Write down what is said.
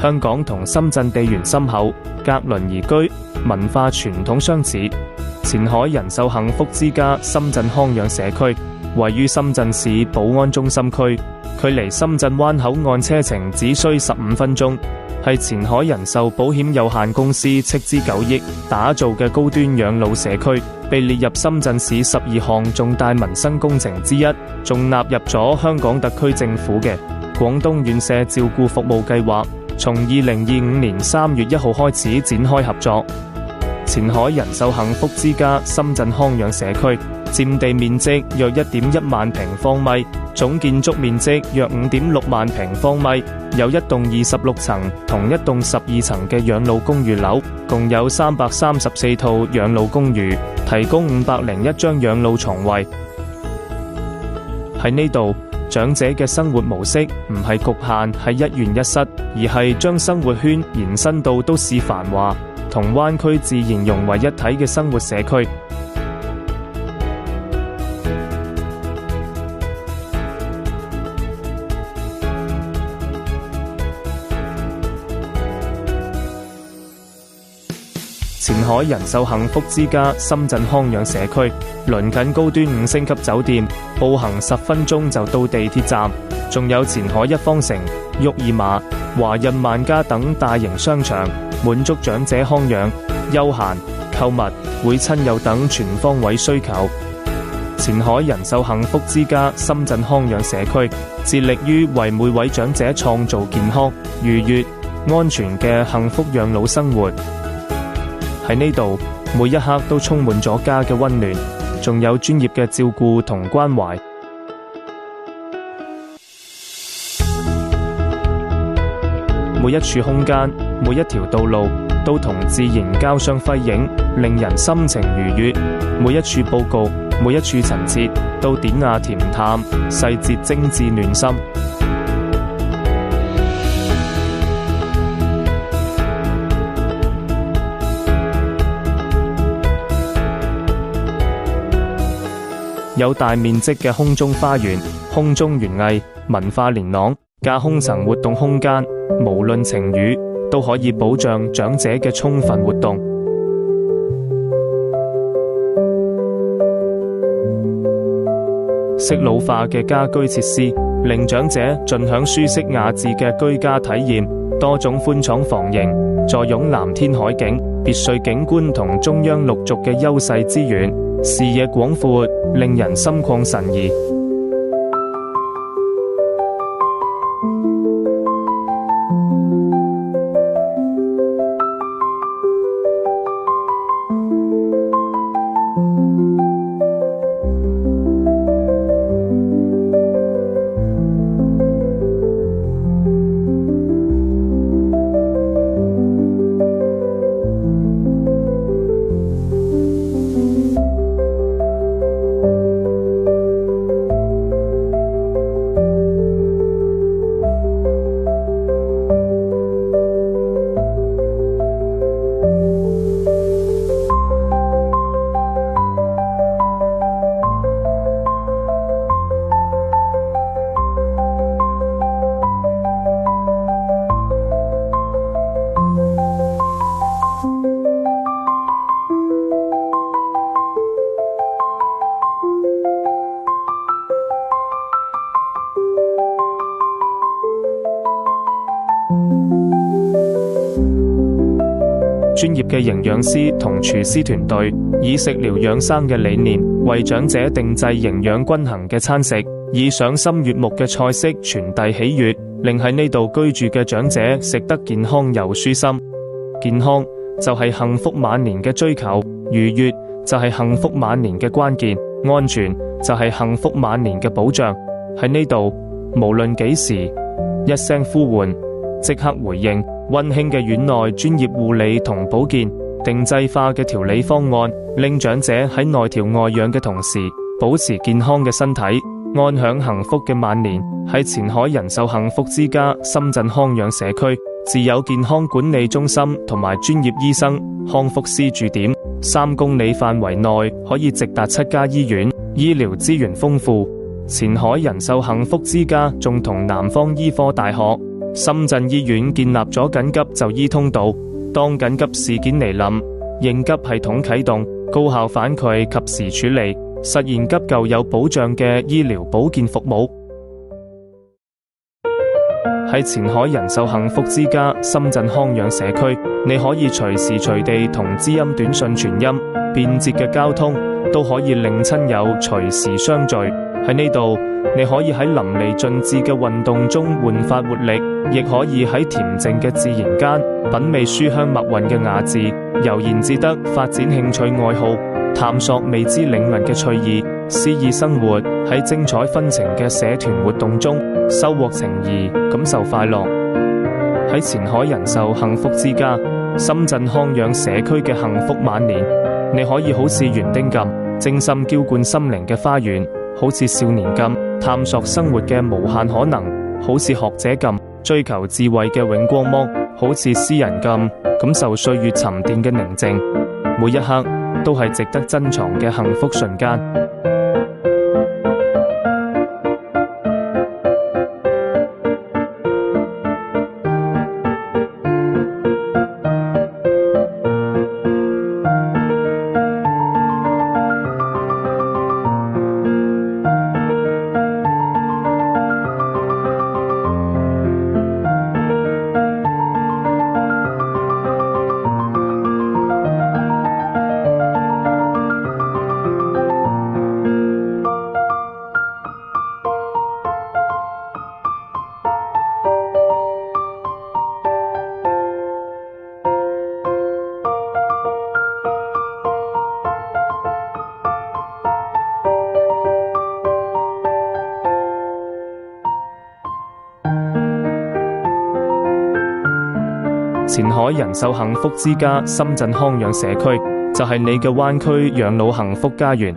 香港同深圳地緣深厚，隔鄰而居，文化傳統相似。前海人壽幸福之家深圳康養社區位於深圳市寶安中心區，距離深圳灣口岸車程只需15分鐘，係前海人壽保險有限公司斥資9億打造嘅高端養老社區，被列入深圳市12項重大民生工程之一，仲納入咗香港特區政府嘅廣東院舍照顧服務計劃，從2025年3月1號開始展開合作。前海人壽幸福之家深圳康養社區佔地面積約1.1萬平方米，總建築面積約5.6萬平方米，有一棟26層同一棟12層嘅養老公寓樓，共有334套養老公寓，提供501張養老床位。喺呢度，長者嘅生活模式唔係局限喺一院一室，而係將生活圈延伸到都市繁華同灣區自然融為一體嘅生活社區。前海人壽幸福之家深圳康養社區鄰近高端5星級酒店，步行10分鐘就到地鐵站，仲有前海一方城、沃爾瑪、華潤萬家等大型商場，滿足長者康養、休閒、購物、會親友等全方位需求。前海人壽幸福之家深圳康養社區致力於為每位長者創造健康、愉悅、安全嘅幸福養老生活。喺呢度，每一刻都充滿咗家嘅溫暖，仲有專業嘅照顧同關懷。每一處空間，每一條道路，都同自然交相輝映，令人心情愉悅。每一處報告，每一處陳設，都典雅恬淡，細節精緻暖心。有大面積嘅空中花園、空中園藝、文化連廊、架空層活動空間，無論晴雨都可以保障長者嘅充分活動。適老化嘅家居設施，令長者盡享舒適雅致嘅居家體驗。多種寬敞房型，坐擁藍天海景、別墅景觀同中央陸續嘅優勢資源，視野廣闊，令人心曠神怡。專業嘅營養師同廚師團隊以食療養生嘅理念，為長者定製營養均衡嘅餐食，以賞心悅目嘅菜式傳遞喜悅，令喺呢度居住嘅長者食得健康又舒心。健康就係幸福晚年嘅追求，愉悅就係幸福晚年嘅關鍵，安全就係幸福晚年嘅保障。喺呢度，無論幾時，一聲呼喚，即刻回應。溫馨嘅院內專業護理同保健，定制化嘅調理方案，令長者喺內調外養嘅同時，保持健康嘅身體，安享幸福嘅晚年。喺前海人壽幸福之家深圳康養社區，自有健康管理中心同埋專業醫生、康復師駐點，3公里範圍內可以直達7家醫院，醫療資源豐富。前海人壽幸福之家仲同南方醫科大學、深圳醫院建立咗緊急就醫通道，當緊急事件嚟臨，應急系統啟動，高效反饋，及時處理，實現急救有保障嘅醫療保健服務。喺前海人壽幸福之家深圳康養社區，你可以隨時隨地同知音短訊傳音，便捷嘅交通都可以令親友隨時相聚。喺呢度，你可以喺淋漓盡致嘅運動中煥發活力，亦可以喺恬靜嘅自然間品味書香墨韻嘅雅致，悠然自得發展興趣愛好，探索未知領域嘅趣意，詩意生活，喺精彩紛呈嘅社團活動中收穫情誼，感受快樂。喺前海人壽幸福之家深圳康養社區嘅幸福晚年，你可以好似園丁咁精心澆灌心靈嘅花園，好似少年咁探索生活嘅無限可能，好似學者咁追求智慧嘅永光芒，好似詩人咁感受歲月沉澱嘅寧靜。每一刻都係值得珍藏嘅幸福瞬間。前海人壽幸福之家深圳康養社區就係你嘅灣區養老幸福家園。